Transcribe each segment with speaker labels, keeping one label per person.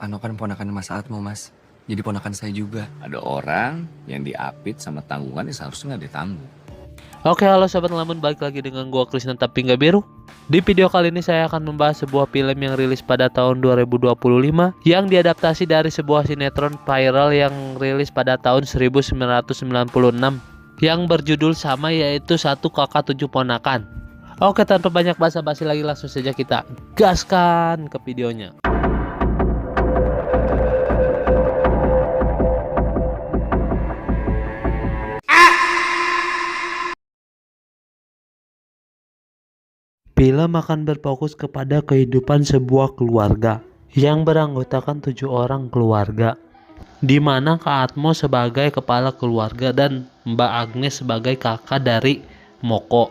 Speaker 1: Ano kan ponakan Mas Atmo, Mas. Jadi ponakan saya juga.
Speaker 2: Ada orang yang diapit sama tanggungan yang seharusnya nggak ditanggung.
Speaker 3: Oke, halo Sobat Lamun, balik lagi dengan gua Krisna tapi nggak biru. Di video kali ini saya akan membahas sebuah film yang rilis pada tahun 2025 yang diadaptasi dari sebuah sinetron viral yang rilis pada tahun 1996 yang berjudul sama, yaitu Satu Kakak Tujuh Ponakan. Oke, tanpa banyak basa-basi lagi, langsung saja kita gaskan ke videonya. Film akan berfokus kepada kehidupan sebuah keluarga yang beranggotakan 7 orang keluarga, di mana Kak Atmo sebagai kepala keluarga dan Mbak Agnes sebagai kakak dari Moko.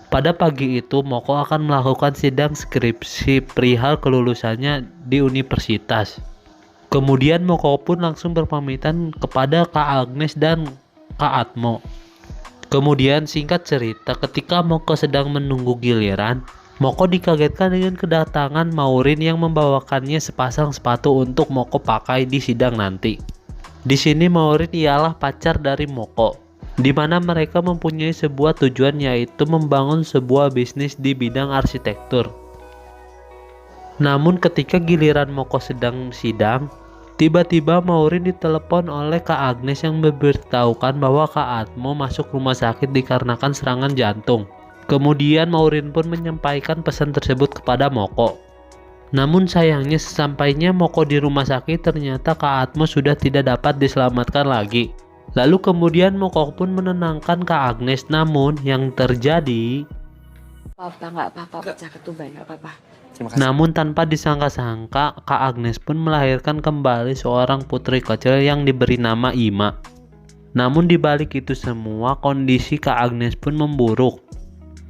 Speaker 3: Pada pagi itu, Moko akan melakukan sidang skripsi perihal kelulusannya di universitas. Kemudian Moko pun langsung berpamitan kepada Kak Agnes dan Kak Atmo. Kemudian singkat cerita, ketika Moko sedang menunggu giliran, Moko dikagetkan dengan kedatangan Maureen yang membawakannya sepasang sepatu untuk Moko pakai di sidang nanti. Di sini Maureen ialah pacar dari Moko, di mana mereka mempunyai sebuah tujuan, yaitu membangun sebuah bisnis di bidang arsitektur. Namun ketika giliran Moko sedang sidang, tiba-tiba Maureen ditelepon oleh Kak Agnes yang memberitahukan bahwa Kak Atmo masuk rumah sakit dikarenakan serangan jantung. Kemudian Maureen pun menyampaikan pesan tersebut kepada Moko. Namun sayangnya sesampainya Moko di rumah sakit, ternyata Kak Atmo sudah tidak dapat diselamatkan lagi. Lalu kemudian Moko pun menenangkan Kak Agnes, namun yang terjadi...
Speaker 4: Apa nggak apa-apa, pecah ketuban nggak apa-apa.
Speaker 3: Namun tanpa disangka-sangka, Kak Agnes pun melahirkan kembali seorang putri kecil yang diberi nama Ima. Namun dibalik itu semua, kondisi Kak Agnes pun memburuk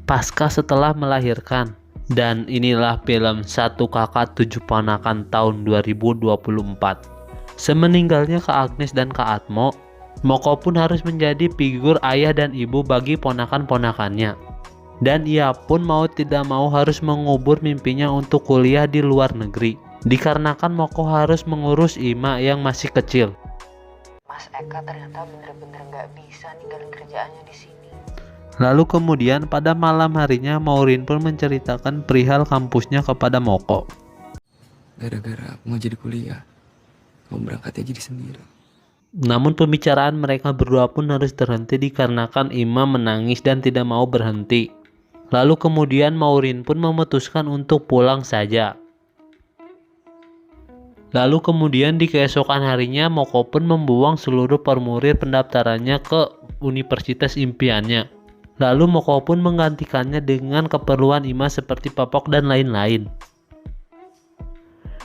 Speaker 3: pasca setelah melahirkan. Dan inilah film Satu Kakak Tujuh Ponakan tahun 2024. Semeninggalnya Kak Agnes dan Kak Atmo, Moko pun harus menjadi figur ayah dan ibu bagi ponakan-ponakannya. Dan ia pun mau tidak mau harus mengubur mimpinya untuk kuliah di luar negeri, dikarenakan Moko harus mengurus Ima yang masih kecil.
Speaker 4: Mas Eka ternyata bener-bener nggak bisa ninggalin kerjaannya di sini.
Speaker 3: Lalu kemudian pada malam harinya Maureen pun menceritakan perihal kampusnya kepada Moko.
Speaker 1: Gara-gara aku mau jadi kuliah, kamu berangkat aja di sendiri.
Speaker 3: Namun pembicaraan mereka berdua pun harus terhenti dikarenakan Ima menangis dan tidak mau berhenti. Lalu kemudian Maureen pun memutuskan untuk pulang saja. Lalu kemudian di keesokan harinya Moko pun membuang seluruh formulir pendaftarannya ke universitas impiannya. Lalu Moko pun menggantikannya dengan keperluan Ima seperti popok dan lain-lain.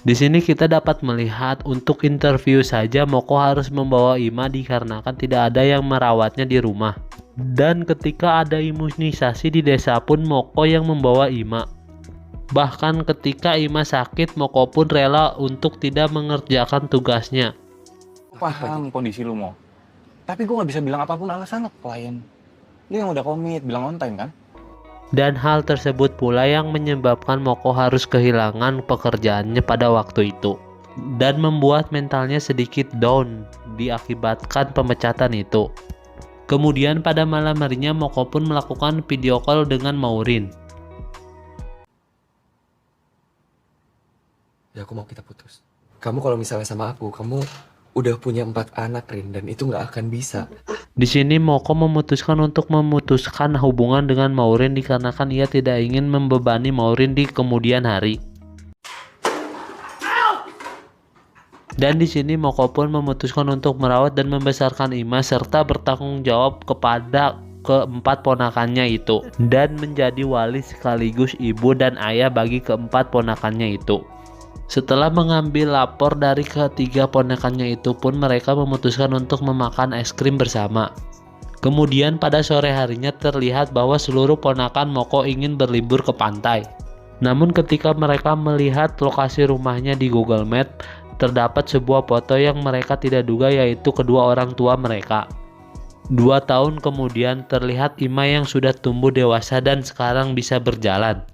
Speaker 3: Di sini kita dapat melihat untuk interview saja Moko harus membawa Ima dikarenakan tidak ada yang merawatnya di rumah. Dan ketika ada imunisasi di desa pun Moko yang membawa Ima. Bahkan ketika Ima sakit, Moko pun rela untuk tidak mengerjakan tugasnya.
Speaker 5: Paham kondisi lu mau. Tapi gue nggak bisa bilang apapun alasan ke klien. Lu yang udah komit, bilang on time kan?
Speaker 3: Dan hal tersebut pula yang menyebabkan Moko harus kehilangan pekerjaannya pada waktu itu. Dan membuat mentalnya sedikit down diakibatkan pemecatan itu. Kemudian pada malam harinya Moko pun melakukan video call dengan Maureen.
Speaker 1: Ya aku mau kita putus. Kamu kalau misalnya sama aku, kamu udah punya 4 anak, Rin, dan itu nggak akan bisa.
Speaker 3: Di sini Moko memutuskan untuk memutuskan hubungan dengan Maureen dikarenakan ia tidak ingin membebani Maureen di kemudian hari. Dan di sini Moko pun memutuskan untuk merawat dan membesarkan Ima serta bertanggung jawab kepada keempat ponakannya itu, dan menjadi wali sekaligus ibu dan ayah bagi keempat ponakannya itu. Setelah mengambil lapor dari ketiga ponakannya itu pun mereka memutuskan untuk memakan es krim bersama. Kemudian pada sore harinya terlihat bahwa seluruh ponakan Moko ingin berlibur ke pantai. Namun ketika mereka melihat lokasi rumahnya di Google Map, terdapat sebuah foto yang mereka tidak duga, yaitu kedua orang tua mereka. 2 tahun kemudian terlihat Ima yang sudah tumbuh dewasa dan sekarang bisa berjalan.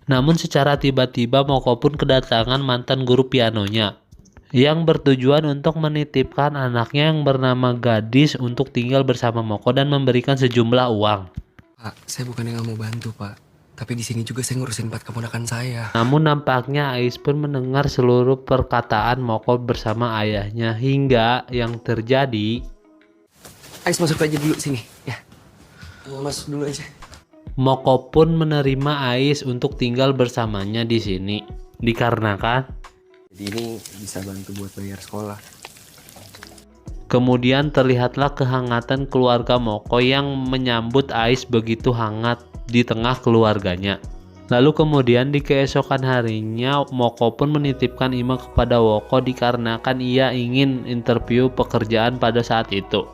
Speaker 3: Namun secara tiba-tiba Moko pun kedatangan mantan guru pianonya, yang bertujuan untuk menitipkan anaknya yang bernama Gadis untuk tinggal bersama Moko dan memberikan sejumlah uang.
Speaker 1: Pak, saya bukannya nggak mau bantu, Pak. Tapi di sini juga saya ngurusin 4 keponakan saya.
Speaker 3: Namun nampaknya Ais pun mendengar seluruh perkataan Moko bersama ayahnya hingga yang terjadi
Speaker 1: Ais masuk aja dulu sini, ya. Masuk dulu aja.
Speaker 3: Moko pun menerima Ais untuk tinggal bersamanya di sini dikarenakan
Speaker 1: Jadi ini bisa bantu buat bayar sekolah.
Speaker 3: kemudian terlihatlah kehangatan keluarga Moko yang menyambut Ais begitu hangat di tengah keluarganya. Lalu kemudian di keesokan harinya Moko pun menitipkan Ima kepada Woko dikarenakan ia ingin interview pekerjaan pada saat itu.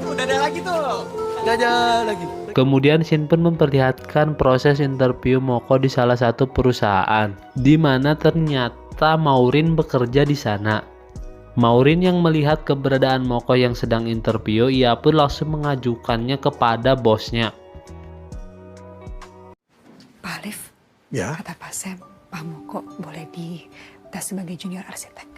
Speaker 1: Udah ada lagi tuh. Udah ada lagi.
Speaker 3: Kemudian Shin pun memperlihatkan proses interview Moko di salah satu perusahaan, di mana ternyata Maureen bekerja di sana. Maureen yang melihat keberadaan Moko yang sedang interview, ia pun langsung mengajukannya kepada bosnya.
Speaker 6: Pak Alif,
Speaker 7: Ya,
Speaker 6: kata Pak Sam, Pak Moko boleh dites sebagai junior arsitek.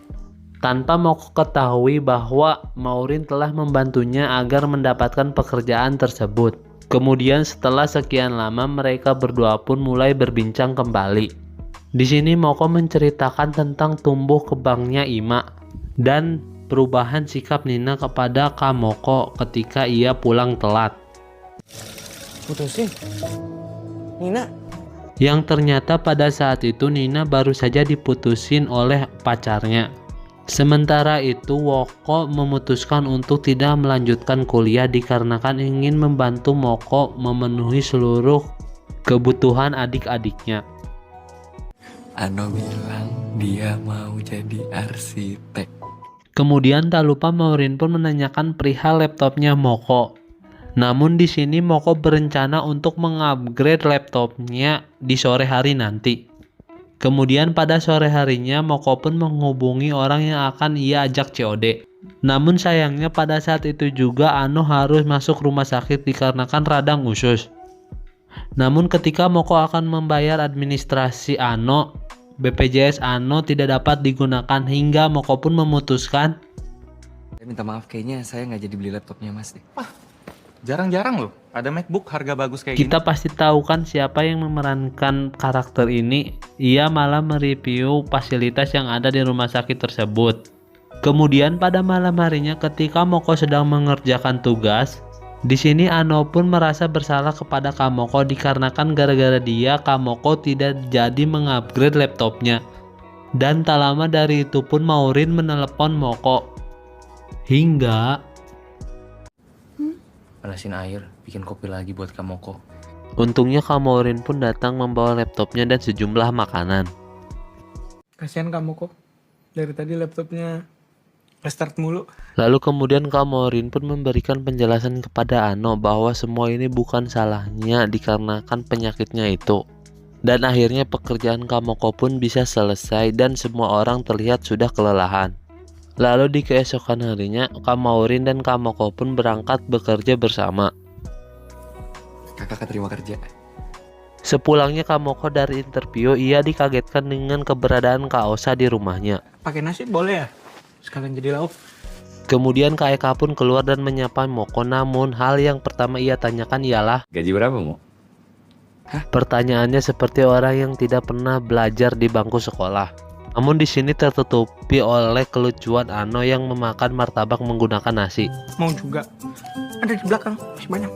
Speaker 3: Tanpa Moko ketahui bahwa Maureen telah membantunya agar mendapatkan pekerjaan tersebut. Kemudian setelah sekian lama mereka berdua pun mulai berbincang kembali. Di sini Moko menceritakan tentang tumbuh kembangnya Ima dan perubahan sikap Nina kepada Kamoko ketika ia pulang telat.
Speaker 1: Putusin. Nina.
Speaker 3: Yang ternyata pada saat itu Nina baru saja diputusin oleh pacarnya. Sementara itu Woko memutuskan untuk tidak melanjutkan kuliah dikarenakan ingin membantu Moko memenuhi seluruh kebutuhan adik-adiknya.
Speaker 1: Ano bilang dia mau jadi arsitek.
Speaker 3: Kemudian tak lupa Maureen pun menanyakan perihal laptopnya Moko. Namun di sini Moko berencana untuk mengupgrade laptopnya di sore hari nanti. Kemudian pada sore harinya Moko pun menghubungi orang yang akan ia ajak COD. Namun sayangnya pada saat itu juga Ano harus masuk rumah sakit dikarenakan radang usus. Namun ketika Moko akan membayar administrasi Ano, BPJS Ano tidak dapat digunakan hingga Moko pun memutuskan
Speaker 1: Saya minta maaf, kayaknya saya nggak jadi beli laptopnya Mas deh.
Speaker 5: Jarang-jarang loh ada MacBook harga bagus kayak
Speaker 3: kita pasti tahu kan siapa yang memerankan karakter ini. Ia malah mereview fasilitas yang ada di rumah sakit tersebut. Kemudian pada malam harinya ketika Moko sedang mengerjakan tugas, di sini Ano pun merasa bersalah kepada Kamoko dikarenakan gara-gara dia Kamoko tidak jadi mengupgrade laptopnya. Dan tak lama dari itu pun Maureen menelepon Moko. Hingga
Speaker 1: Panasin air, bikin kopi lagi buat Kamoko.
Speaker 3: untungnya Maureen pun datang membawa laptopnya dan sejumlah makanan.
Speaker 7: kasihan kamu kok. Dari tadi laptopnya restart mulu.
Speaker 3: Lalu kemudian Maureen pun memberikan penjelasan kepada Ano bahwa semua ini bukan salahnya dikarenakan penyakitnya itu. Dan akhirnya pekerjaan Kamoko pun bisa selesai dan semua orang terlihat sudah kelelahan. Lalu di keesokan harinya Maureen dan Kamoko pun berangkat bekerja bersama.
Speaker 1: Kakak keterima kerja.
Speaker 3: Sepulangnya Kamoko dari interview, ia dikagetkan dengan keberadaan Kak Osa di rumahnya.
Speaker 7: Pakai nasi boleh ya? Sekalian jadi lauk.
Speaker 3: Kemudian Kak Eka pun keluar dan menyapa Moko, namun hal yang pertama ia tanyakan ialah
Speaker 2: Gaji berapa, Mo?
Speaker 3: pertanyaannya seperti orang yang tidak pernah belajar di bangku sekolah. Namun di sini tertutupi oleh kelucuan Ano yang memakan martabak menggunakan nasi.
Speaker 7: Mau juga. Ada di belakang, masih banyak.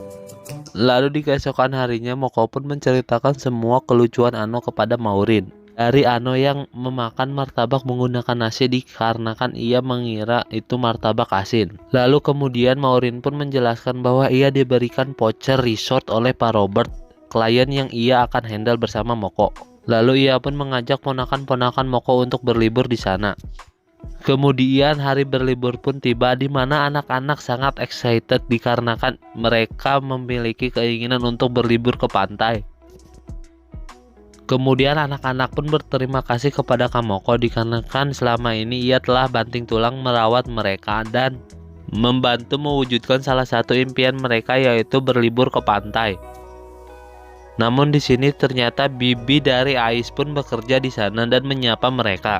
Speaker 3: Lalu di keesokan harinya Moko pun menceritakan semua kelucuan Ano kepada Maureen. Dari Ano yang memakan martabak menggunakan nasi dikarenakan ia mengira itu martabak asin. Lalu kemudian Maureen pun menjelaskan bahwa ia diberikan voucher resort oleh Pak Robert, klien yang ia akan handle bersama Moko. Lalu ia pun mengajak ponakan-ponakan Moko untuk berlibur di sana. Kemudian hari berlibur pun tiba di mana anak-anak sangat excited dikarenakan mereka memiliki keinginan untuk berlibur ke pantai. Kemudian anak-anak pun berterima kasih kepada Kamoko dikarenakan selama ini ia telah banting tulang merawat mereka dan membantu mewujudkan salah satu impian mereka, yaitu berlibur ke pantai. Namun di sini ternyata bibi dari Ais pun bekerja di sana dan menyapa mereka.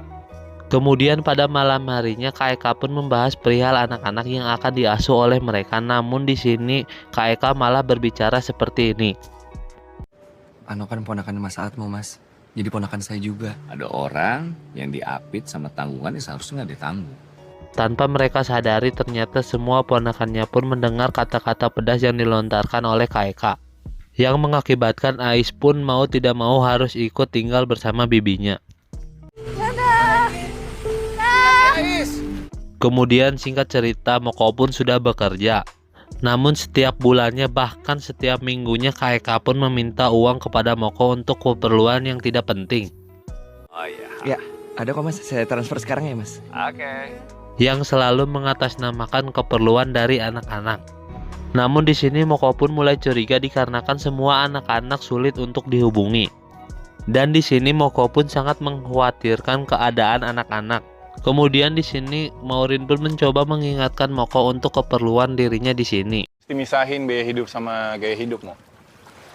Speaker 3: Kemudian pada malam harinya Kak Eka pun membahas perihal anak-anak yang akan diasuh oleh mereka. Namun di sini Kak Eka malah berbicara seperti ini.
Speaker 1: Ano kan ponakan Mas Atmo, Mas. Jadi ponakan saya juga.
Speaker 2: Ada orang yang diapit sama tanggungan yang seharusnya nggak ditanggung.
Speaker 3: Tanpa mereka sadari ternyata semua ponakannya pun mendengar kata-kata pedas yang dilontarkan oleh Kak Eka, yang mengakibatkan Ais pun mau tidak mau harus ikut tinggal bersama bibinya. Kemudian singkat cerita Moko pun sudah bekerja. Namun setiap bulannya bahkan setiap minggunya Kak Eka pun meminta uang kepada Moko untuk keperluan yang tidak penting.
Speaker 2: Oh iya.
Speaker 1: Ya, ada kok Mas. Saya transfer sekarang ya, Mas.
Speaker 2: Oke.
Speaker 3: Yang selalu mengatasnamakan keperluan dari anak-anak. Namun di sini Moko pun mulai curiga dikarenakan semua anak-anak sulit untuk dihubungi. Dan di sini Moko pun sangat mengkhawatirkan keadaan anak-anak. Kemudian di sini Maureen pun mencoba mengingatkan Moko untuk keperluan dirinya di sini.
Speaker 5: Mesti misahin biaya hidup sama gaya hidup, Mo.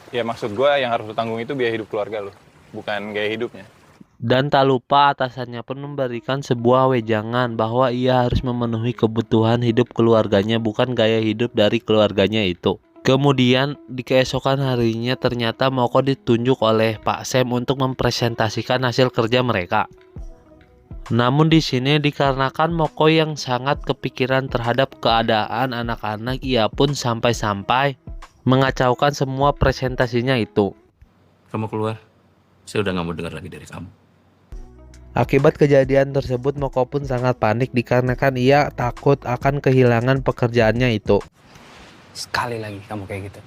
Speaker 5: Ya maksud gue yang harus lu tanggung itu biaya hidup keluarga lu, bukan gaya hidupnya.
Speaker 3: Dan tak lupa atasannya pun memberikan sebuah wejangan bahwa ia harus memenuhi kebutuhan hidup keluarganya, bukan gaya hidup dari keluarganya itu. Kemudian di keesokan harinya ternyata Moko ditunjuk oleh Pak Sam untuk mempresentasikan hasil kerja mereka. Namun di sini dikarenakan Moko yang sangat kepikiran terhadap keadaan anak-anak, ia pun sampai-sampai mengacaukan semua presentasinya itu.
Speaker 2: Kamu keluar. Saya udah nggak mau dengar lagi dari kamu.
Speaker 3: Akibat kejadian tersebut Moko pun sangat panik dikarenakan ia takut akan kehilangan pekerjaannya itu.
Speaker 8: Sekali lagi kamu kayak gitu,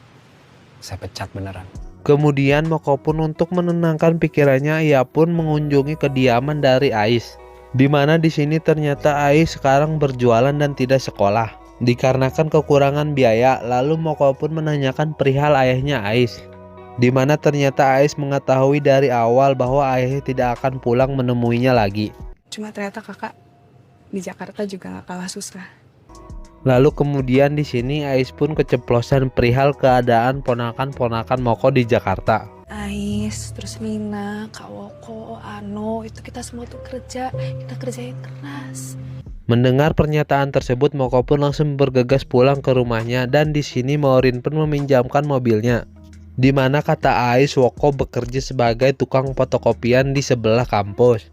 Speaker 8: saya pecat beneran.
Speaker 3: Kemudian Moko pun untuk menenangkan pikirannya ia pun mengunjungi kediaman dari Ais. Di mana di sini ternyata Ais sekarang berjualan dan tidak sekolah. Dikarenakan kekurangan biaya, lalu Moko pun menanyakan perihal ayahnya Ais. Di mana ternyata Ais mengetahui dari awal bahwa ayahnya tidak akan pulang menemuinya lagi.
Speaker 6: Cuma ternyata kakak di Jakarta juga gak kalah susah.
Speaker 3: Lalu kemudian di sini Ais pun keceplosan perihal keadaan ponakan-ponakan Moko di Jakarta.
Speaker 6: Ais, terus Mina, Kak Woko, Ano, itu kita semua tuh kerja, kita kerjain keras.
Speaker 3: Mendengar pernyataan tersebut Moko pun langsung bergegas pulang ke rumahnya dan di sini Maureen pun meminjamkan mobilnya. Di mana kata Ais Woko bekerja sebagai tukang fotokopian di sebelah kampus.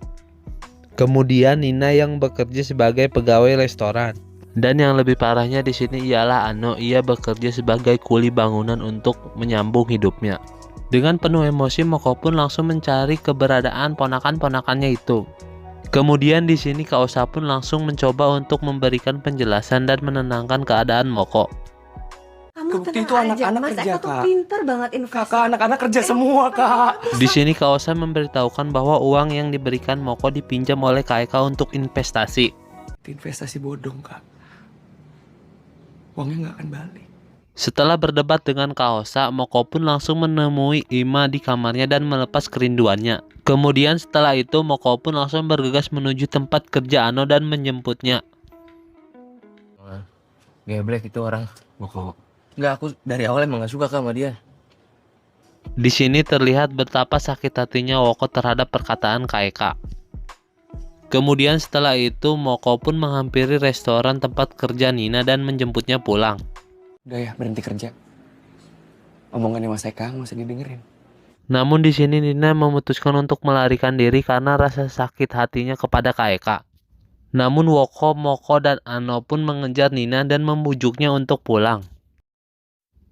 Speaker 3: Kemudian Nina yang bekerja sebagai pegawai restoran. Dan yang lebih parahnya di sini ialah Ano, ia bekerja sebagai kuli bangunan untuk menyambung hidupnya. Dengan penuh emosi Moko pun langsung mencari keberadaan ponakan-ponakannya itu. Kemudian di sini Kak Osa pun langsung mencoba untuk memberikan penjelasan dan menenangkan keadaan Moko.
Speaker 6: Kamu
Speaker 1: Kebukti
Speaker 6: tenang
Speaker 1: itu
Speaker 6: aja,
Speaker 1: anak-anak
Speaker 6: Mas
Speaker 1: kerja,
Speaker 6: Eko tuh
Speaker 1: Kak.
Speaker 6: pinter banget investasi.
Speaker 1: Kakak, anak-anak kerja semua, Kak.
Speaker 3: Di sini Kak Osa memberitahukan bahwa uang yang diberikan Moko dipinjam oleh Kak Eka untuk investasi.
Speaker 1: Investasi bodong, Kak. Uangnya nggak akan balik.
Speaker 3: Setelah berdebat dengan Kak Osa, Moko pun langsung menemui Ima di kamarnya dan melepas kerinduannya. Kemudian setelah itu Moko pun langsung bergegas menuju tempat kerja Ano dan menjemputnya.
Speaker 1: Geblek itu orang. Moko. Nggak, aku dari awal emang nggak suka sama dia.
Speaker 3: Di sini terlihat betapa sakit hatinya Woko terhadap perkataan Kak Eka. Kemudian setelah itu Moko pun menghampiri restoran tempat kerja Nina dan menjemputnya pulang.
Speaker 1: Udah ya, berhenti kerja. Omongannya Mas Eka nggak usah didengerin.
Speaker 3: Namun di sini Nina memutuskan untuk melarikan diri karena rasa sakit hatinya kepada Kak Eka. Namun Woko, Moko, dan Ano pun mengejar Nina dan membujuknya untuk pulang.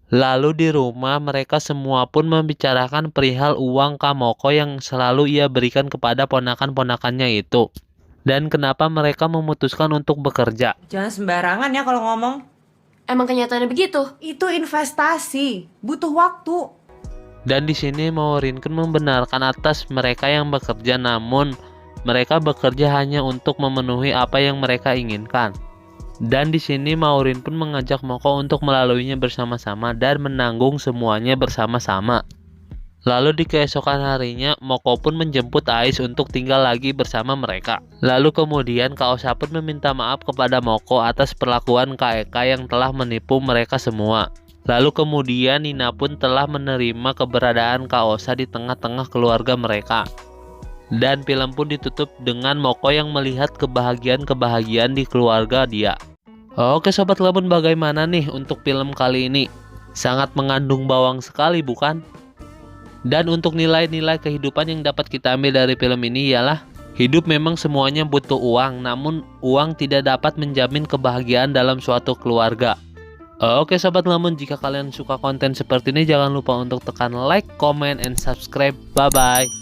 Speaker 3: Lalu di rumah mereka semua pun membicarakan perihal uang Kak Moko yang selalu ia berikan kepada ponakan-ponakannya itu. Dan kenapa mereka memutuskan untuk bekerja.
Speaker 9: Jangan sembarangan ya kalau ngomong.
Speaker 10: Emang kenyataannya begitu?
Speaker 9: Itu investasi, butuh waktu.
Speaker 3: Dan di sini Maureen pun membenarkan atas mereka yang bekerja, namun mereka bekerja hanya untuk memenuhi apa yang mereka inginkan. Dan di sini Maureen pun mengajak Moko untuk melaluinya bersama-sama dan menanggung semuanya bersama-sama. Lalu di keesokan harinya Moko pun menjemput Ais untuk tinggal lagi bersama mereka. Lalu kemudian Kak Osa pun meminta maaf kepada Moko atas perlakuan Kak Eka yang telah menipu mereka semua. Lalu kemudian Nina pun telah menerima keberadaan Kak Osa di tengah-tengah keluarga mereka. Dan film pun ditutup dengan Moko yang melihat kebahagiaan-kebahagiaan di keluarga dia. Oke Sobat Lemon, bagaimana nih untuk film kali ini? Sangat mengandung bawang sekali bukan? Dan untuk nilai-nilai kehidupan yang dapat kita ambil dari film ini ialah hidup memang semuanya butuh uang, namun uang tidak dapat menjamin kebahagiaan dalam suatu keluarga. Oke Sobat Lemon, jika kalian suka konten seperti ini jangan lupa untuk tekan like, comment, and subscribe. Bye-bye.